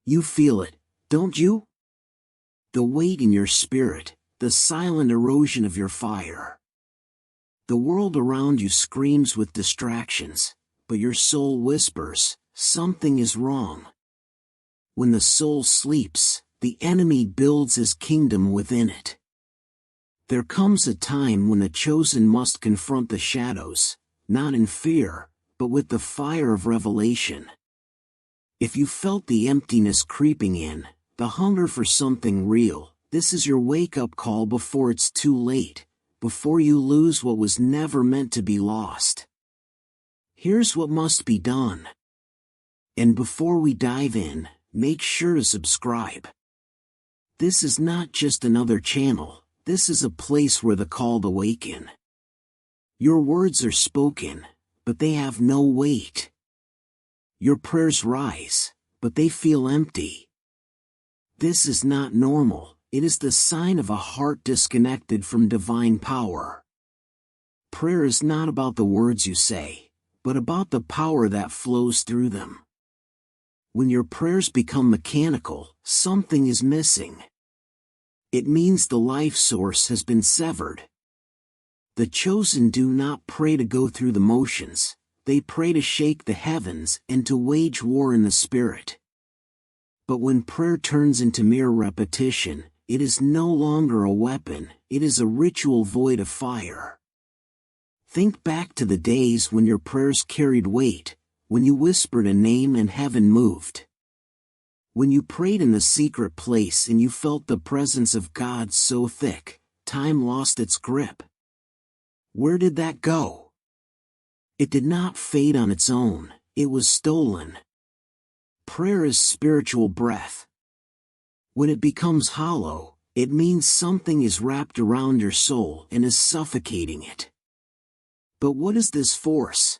You feel it, don't you? The weight in your spirit, the silent erosion of your fire. The world around you screams with distractions, but your soul whispers, something is wrong. When the soul sleeps, the enemy builds his kingdom within it. There comes a time when the chosen must confront the shadows, not in fear, but with the fire of revelation. If you felt the emptiness creeping in, the hunger for something real, this is your wake-up call before it's too late, before you lose what was never meant to be lost. Here's what must be done. And before we dive in, make sure to subscribe. This is not just another channel, this is a place where the called awaken. Your words are spoken, but they have no weight. Your prayers rise, but they feel empty. This is not normal, it is the sign of a heart disconnected from divine power. Prayer is not about the words you say, but about the power that flows through them. When your prayers become mechanical, something is missing. It means the life source has been severed. The chosen do not pray to go through the motions, they pray to shake the heavens and to wage war in the spirit. But when prayer turns into mere repetition, it is no longer a weapon, it is a ritual void of fire. Think back to the days when your prayers carried weight, when you whispered a name and heaven moved. When you prayed in the secret place and you felt the presence of God so thick, time lost its grip. Where did that go? It did not fade on its own, it was stolen. Prayer is spiritual breath. When it becomes hollow, it means something is wrapped around your soul and is suffocating it. But what is this force?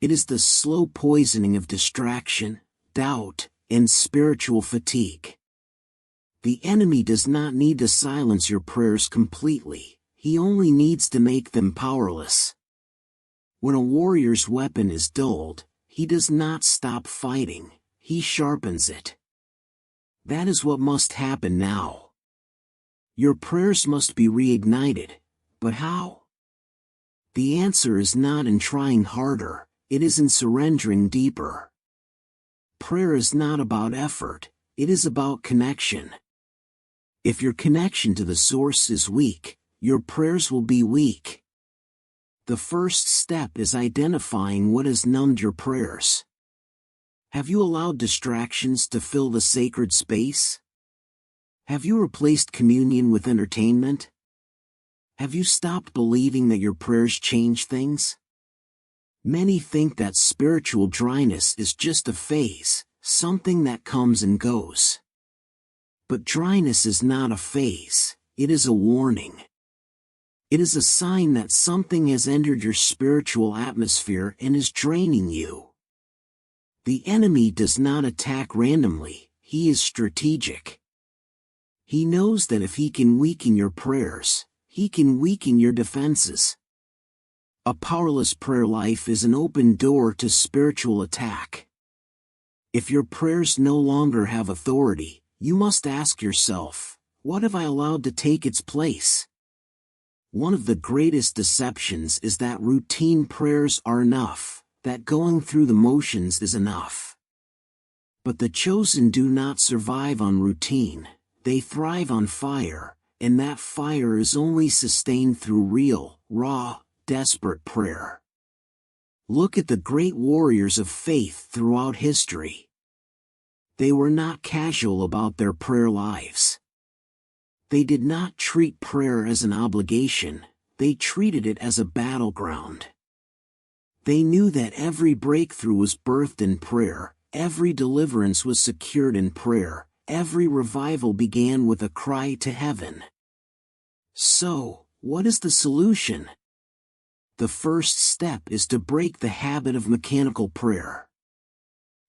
It is the slow poisoning of distraction, doubt, and spiritual fatigue. The enemy does not need to silence your prayers completely, he only needs to make them powerless. When a warrior's weapon is dulled, he does not stop fighting, he sharpens it. That is what must happen now. Your prayers must be reignited, but how? The answer is not in trying harder, it is in surrendering deeper. Prayer is not about effort, it is about connection. If your connection to the source is weak, your prayers will be weak. The first step is identifying what has numbed your prayers. Have you allowed distractions to fill the sacred space? Have you replaced communion with entertainment? Have you stopped believing that your prayers change things? Many think that spiritual dryness is just a phase, something that comes and goes. But dryness is not a phase, it is a warning. It is a sign that something has entered your spiritual atmosphere and is draining you. The enemy does not attack randomly, he is strategic. He knows that if he can weaken your prayers, he can weaken your defenses. A powerless prayer life is an open door to spiritual attack. If your prayers no longer have authority, you must ask yourself, what have I allowed to take its place? One of the greatest deceptions is that routine prayers are enough, that going through the motions is enough. But the chosen do not survive on routine, they thrive on fire, and that fire is only sustained through real, raw, desperate prayer. Look at the great warriors of faith throughout history. They were not casual about their prayer lives. They did not treat prayer as an obligation, they treated it as a battleground. They knew that every breakthrough was birthed in prayer, every deliverance was secured in prayer, every revival began with a cry to heaven. So, what is the solution? The first step is to break the habit of mechanical prayer.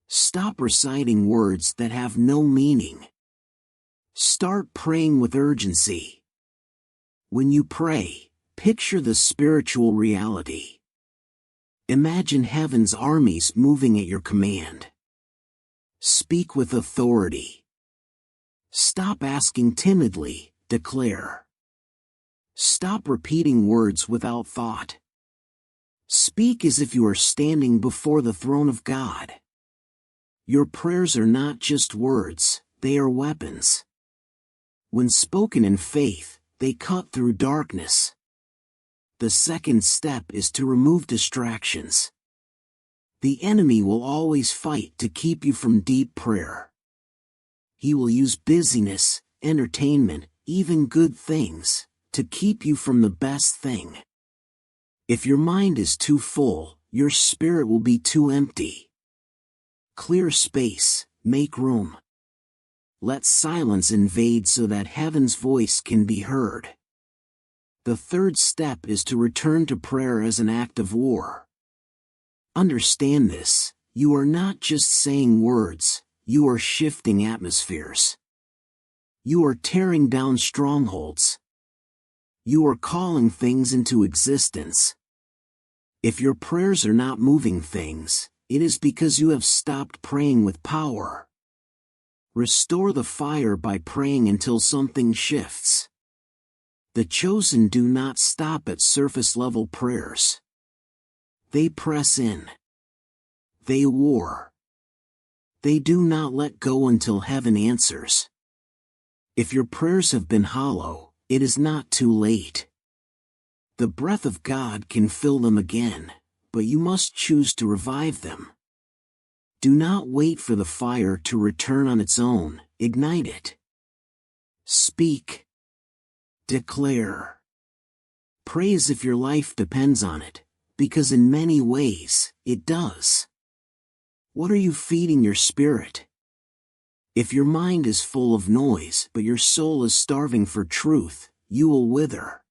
Stop reciting words that have no meaning. Start praying with urgency. When you pray, picture the spiritual reality. Imagine heaven's armies moving at your command. Speak with authority. Stop asking timidly, declare. Stop repeating words without thought. Speak as if you are standing before the throne of God. Your prayers are not just words, they are weapons. When spoken in faith, they cut through darkness. The second step is to remove distractions. The enemy will always fight to keep you from deep prayer. He will use busyness, entertainment, even good things, to keep you from the best thing. If your mind is too full, your spirit will be too empty. Clear space, make room. Let silence invade so that heaven's voice can be heard. The third step is to return to prayer as an act of war. Understand this, you are not just saying words, you are shifting atmospheres. You are tearing down strongholds. You are calling things into existence. If your prayers are not moving things, it is because you have stopped praying with power. Restore the fire by praying until something shifts. The chosen do not stop at surface-level prayers. They press in. They war. They do not let go until heaven answers. If your prayers have been hollow, it is not too late. The breath of God can fill them again, but you must choose to revive them. Do not wait for the fire to return on its own, ignite it. Speak. Declare. Pray as if your life depends on it, because in many ways, it does. What are you feeding your spirit? If your mind is full of noise but your soul is starving for truth, you will wither.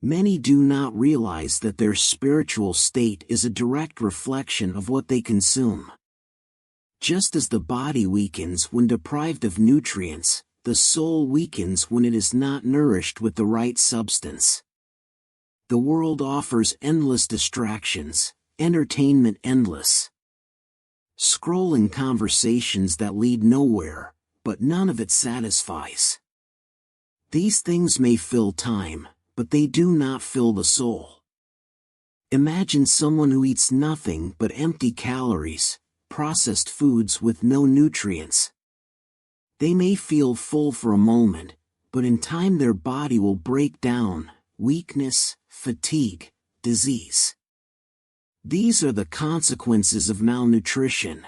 Many do not realize that their spiritual state is a direct reflection of what they consume. Just as the body weakens when deprived of nutrients, the soul weakens when it is not nourished with the right substance. The world offers endless distractions, entertainment endless. Scrolling conversations that lead nowhere, but none of it satisfies. These things may fill time, but they do not fill the soul. Imagine someone who eats nothing but empty calories, processed foods with no nutrients. They may feel full for a moment, but in time their body will break down, weakness, fatigue, disease. These are the consequences of malnutrition.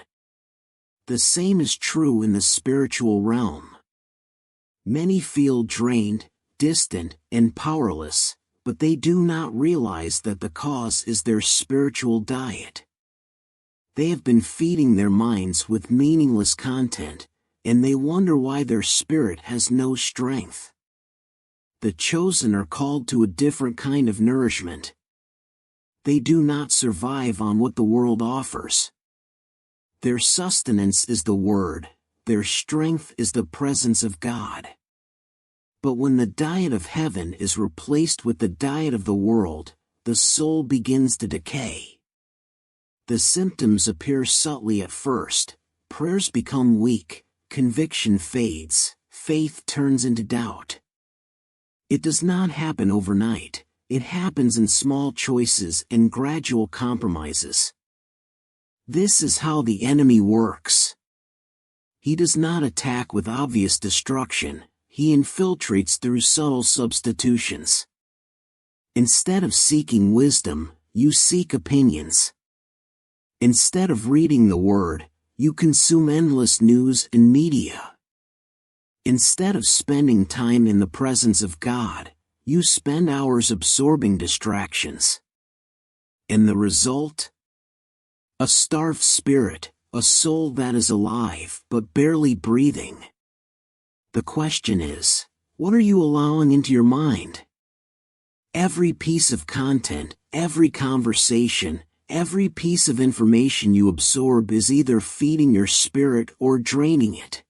The same is true in the spiritual realm. Many feel drained, distant, and powerless, but they do not realize that the cause is their spiritual diet. They have been feeding their minds with meaningless content, and they wonder why their spirit has no strength. The chosen are called to a different kind of nourishment. They do not survive on what the world offers. Their sustenance is the Word, their strength is the presence of God. But when the diet of heaven is replaced with the diet of the world, the soul begins to decay. The symptoms appear subtly at first, prayers become weak, conviction fades, faith turns into doubt. It does not happen overnight, it happens in small choices and gradual compromises. This is how the enemy works. He does not attack with obvious destruction, he infiltrates through subtle substitutions. Instead of seeking wisdom, you seek opinions. Instead of reading the Word, you consume endless news and media. Instead of spending time in the presence of God, you spend hours absorbing distractions. And the result? A starved spirit, a soul that is alive but barely breathing. The question is, what are you allowing into your mind? Every piece of content, every conversation, every piece of information you absorb is either feeding your spirit or draining it.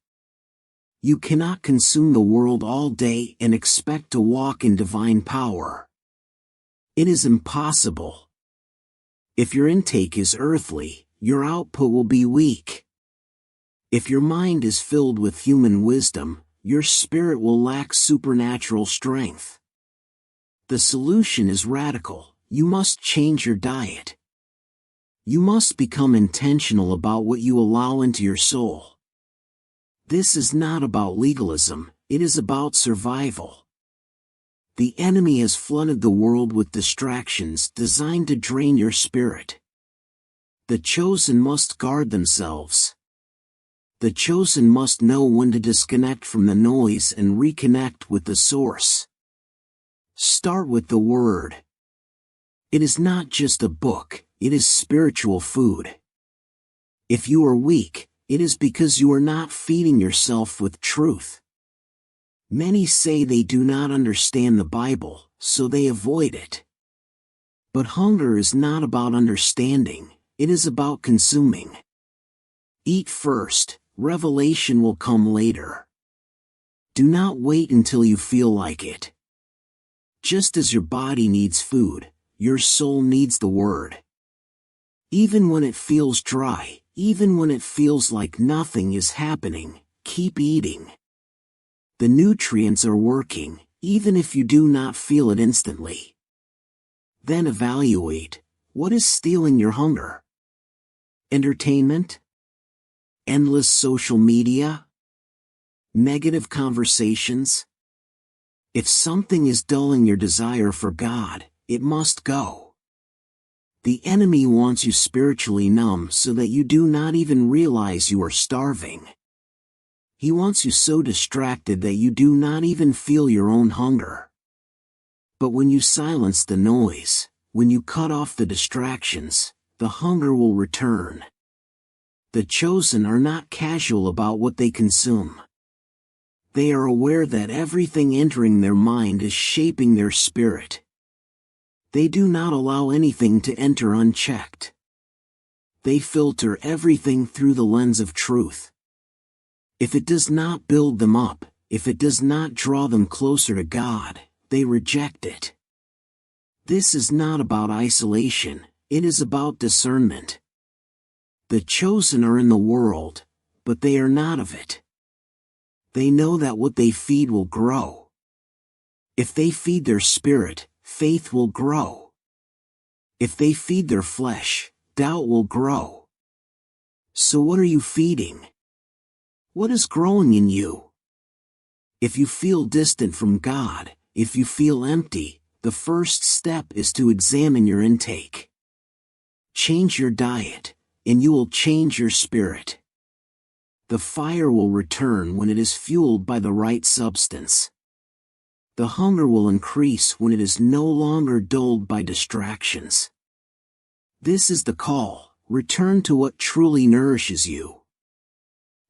You cannot consume the world all day and expect to walk in divine power. It is impossible. If your intake is earthly, your output will be weak. If your mind is filled with human wisdom, your spirit will lack supernatural strength. The solution is radical. You must change your diet. You must become intentional about what you allow into your soul. This is not about legalism, it is about survival. The enemy has flooded the world with distractions designed to drain your spirit. The chosen must guard themselves. The chosen must know when to disconnect from the noise and reconnect with the source. Start with the Word. It is not just a book, it is spiritual food. If you are weak, it is because you are not feeding yourself with truth. Many say they do not understand the Bible, so they avoid it. But hunger is not about understanding, it is about consuming. Eat first, revelation will come later. Do not wait until you feel like it. Just as your body needs food, your soul needs the Word. Even when it feels dry, even when it feels like nothing is happening, keep eating. The nutrients are working, even if you do not feel it instantly. Then evaluate, what is stealing your hunger? Entertainment? Endless social media? Negative conversations? If something is dulling your desire for God, it must go. The enemy wants you spiritually numb so that you do not even realize you are starving. He wants you so distracted that you do not even feel your own hunger. But when you silence the noise, when you cut off the distractions, the hunger will return. The chosen are not casual about what they consume. They are aware that everything entering their mind is shaping their spirit. They do not allow anything to enter unchecked. They filter everything through the lens of truth. If it does not build them up, if it does not draw them closer to God, they reject it. This is not about isolation, it is about discernment. The chosen are in the world, but they are not of it. They know that what they feed will grow. If they feed their spirit, faith will grow. If they feed their flesh, doubt will grow. So what are you feeding? What is growing in you? If you feel distant from God, if you feel empty, the first step is to examine your intake. Change your diet, and you will change your spirit. The fire will return when it is fueled by the right substance. The hunger will increase when it is no longer dulled by distractions. This is the call, return to what truly nourishes you.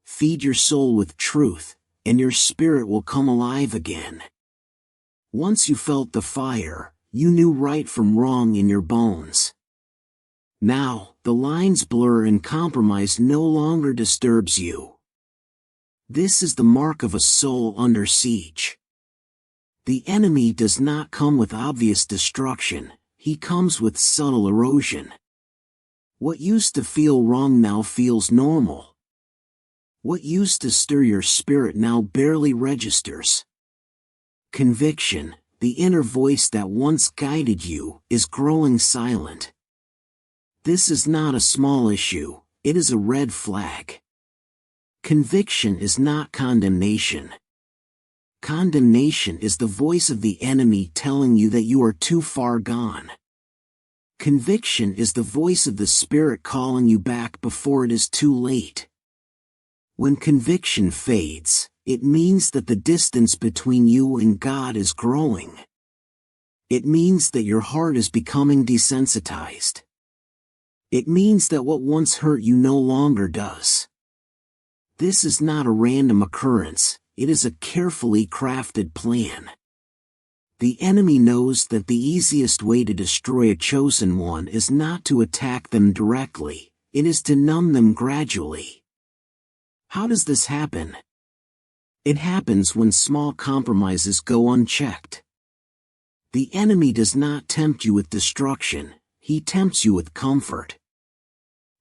Feed your soul with truth, and your spirit will come alive again. Once you felt the fire, you knew right from wrong in your bones. Now, the lines blur and compromise no longer disturbs you. This is the mark of a soul under siege. The enemy does not come with obvious destruction, he comes with subtle erosion. What used to feel wrong now feels normal. What used to stir your spirit now barely registers. Conviction, the inner voice that once guided you, is growing silent. This is not a small issue, it is a red flag. Conviction is not condemnation. Condemnation is the voice of the enemy telling you that you are too far gone. Conviction is the voice of the Spirit calling you back before it is too late. When conviction fades, it means that the distance between you and God is growing. It means that your heart is becoming desensitized. It means that what once hurt you no longer does. This is not a random occurrence, it is a carefully crafted plan. The enemy knows that the easiest way to destroy a chosen one is not to attack them directly, it is to numb them gradually. How does this happen? It happens when small compromises go unchecked. The enemy does not tempt you with destruction, he tempts you with comfort.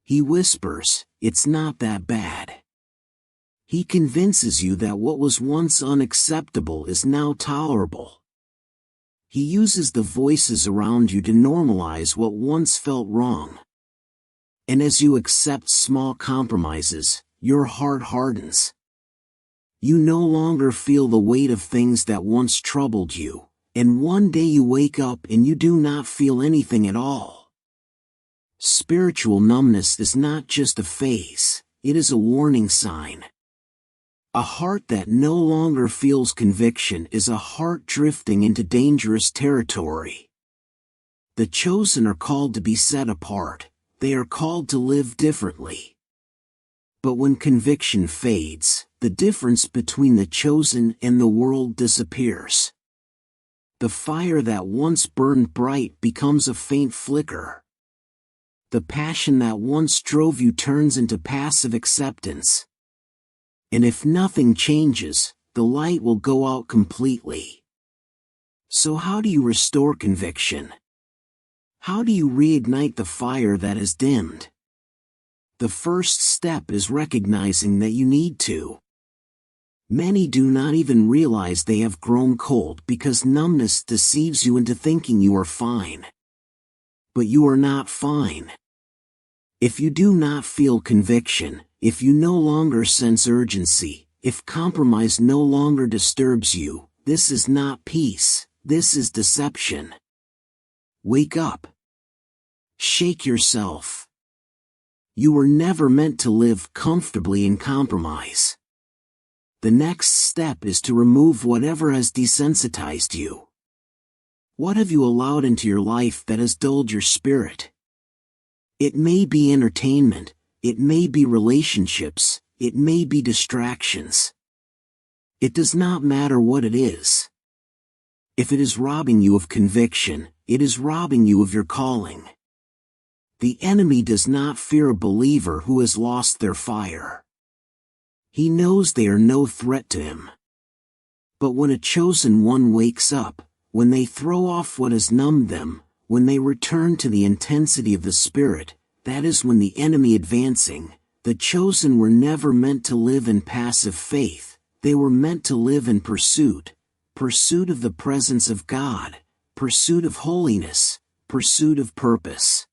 He whispers, "It's not that bad. He convinces you that what was once unacceptable is now tolerable. He uses the voices around you to normalize what once felt wrong. And as you accept small compromises, your heart hardens. You no longer feel the weight of things that once troubled you, and one day you wake up and you do not feel anything at all. Spiritual numbness is not just a phase, it is a warning sign. A heart that no longer feels conviction is a heart drifting into dangerous territory. The chosen are called to be set apart, they are called to live differently. But when conviction fades, the difference between the chosen and the world disappears. The fire that once burned bright becomes a faint flicker. The passion that once drove you turns into passive acceptance. And if nothing changes, the light will go out completely. So how do you restore conviction? How do you reignite the fire that has dimmed? The first step is recognizing that you need to. Many do not even realize they have grown cold because numbness deceives you into thinking you are fine. But you are not fine. If you do not feel conviction, if you no longer sense urgency, if compromise no longer disturbs you, this is not peace, this is deception. Wake up. Shake yourself. You were never meant to live comfortably in compromise. The next step is to remove whatever has desensitized you. What have you allowed into your life that has dulled your spirit? It may be entertainment, it may be relationships, it may be distractions. It does not matter what it is. If it is robbing you of conviction, it is robbing you of your calling. The enemy does not fear a believer who has lost their fire. He knows they are no threat to him. But when a chosen one wakes up, when they throw off what has numbed them, when they return to the intensity of the Spirit, that is when the enemy advancing. The chosen were never meant to live in passive faith, they were meant to live in pursuit of the presence of God, pursuit of holiness, pursuit of purpose.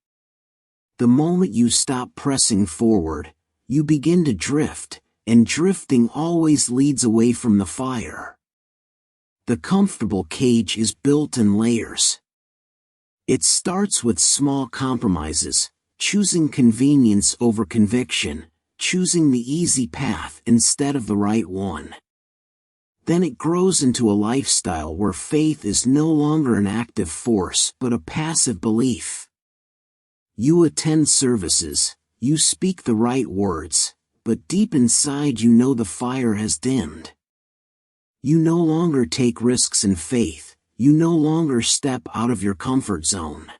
The moment you stop pressing forward, you begin to drift, and drifting always leads away from the fire. The comfortable cage is built in layers. It starts with small compromises, choosing convenience over conviction, choosing the easy path instead of the right one. Then it grows into a lifestyle where faith is no longer an active force but a passive belief. You attend services, you speak the right words, but deep inside you know the fire has dimmed. You no longer take risks in faith, you no longer step out of your comfort zone.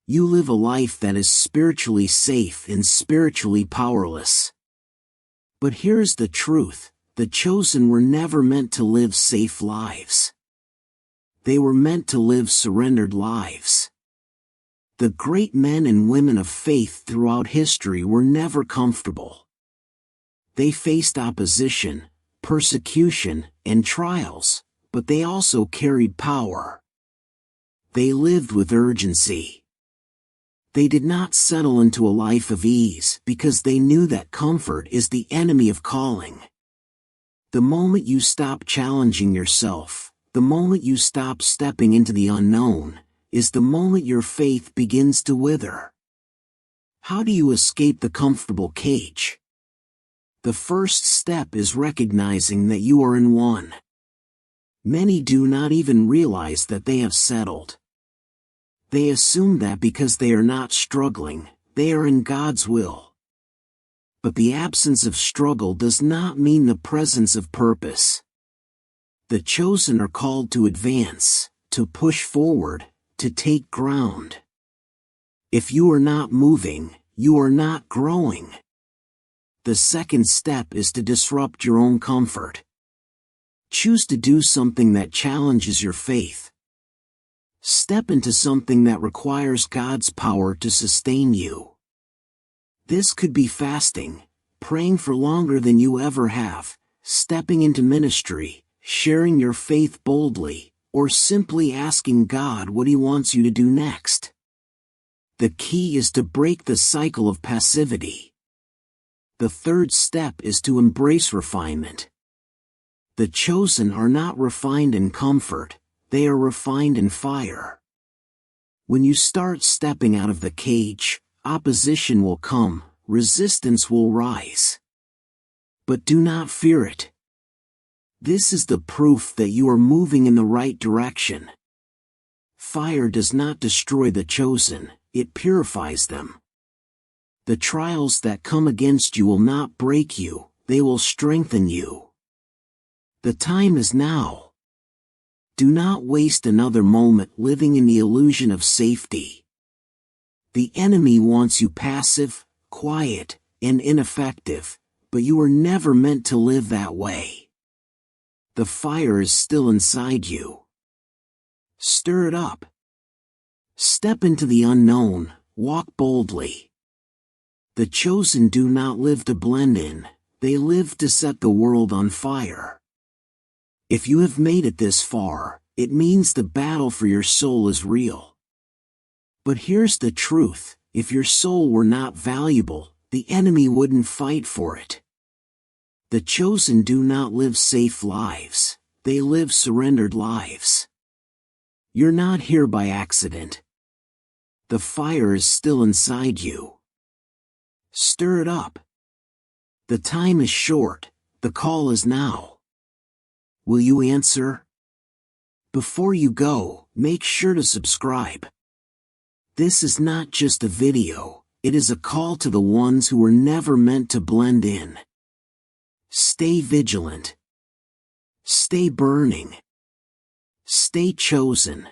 You live a life that is spiritually safe and spiritually powerless. But here's the truth, the chosen were never meant to live safe lives. They were meant to live surrendered lives. The great men and women of faith throughout history were never comfortable. They faced opposition, persecution, and trials, but they also carried power. They lived with urgency. They did not settle into a life of ease because they knew that comfort is the enemy of calling. The moment you stop challenging yourself, the moment you stop stepping into the unknown, is the moment your faith begins to wither. How do you escape the comfortable cage? The first step is recognizing that you are in one. Many do not even realize that they have settled. They assume that because they are not struggling, they are in God's will. But the absence of struggle does not mean the presence of purpose. The chosen are called to advance, to push forward, to take ground. If you are not moving, you are not growing. The second step is to disrupt your own comfort. Choose to do something that challenges your faith. Step into something that requires God's power to sustain you. This could be fasting, praying for longer than you ever have, stepping into ministry, sharing your faith boldly, or simply asking God what He wants you to do next. The key is to break the cycle of passivity. The third step is to embrace refinement. The chosen are not refined in comfort, they are refined in fire. When you start stepping out of the cage, opposition will come, resistance will rise. But do not fear it. This is the proof that you are moving in the right direction. Fire does not destroy the chosen, it purifies them. The trials that come against you will not break you, they will strengthen you. The time is now. Do not waste another moment living in the illusion of safety. The enemy wants you passive, quiet, and ineffective, but you were never meant to live that way. The fire is still inside you. Stir it up. Step into the unknown, walk boldly. The chosen do not live to blend in, they live to set the world on fire. If you have made it this far, it means the battle for your soul is real. But here's the truth, if your soul were not valuable, the enemy wouldn't fight for it. The chosen do not live safe lives, they live surrendered lives. You're not here by accident. The fire is still inside you. Stir it up. The time is short, the call is now. Will you answer? Before you go, make sure to subscribe. This is not just a video, it is a call to the ones who were never meant to blend in. Stay vigilant. Stay burning. Stay chosen.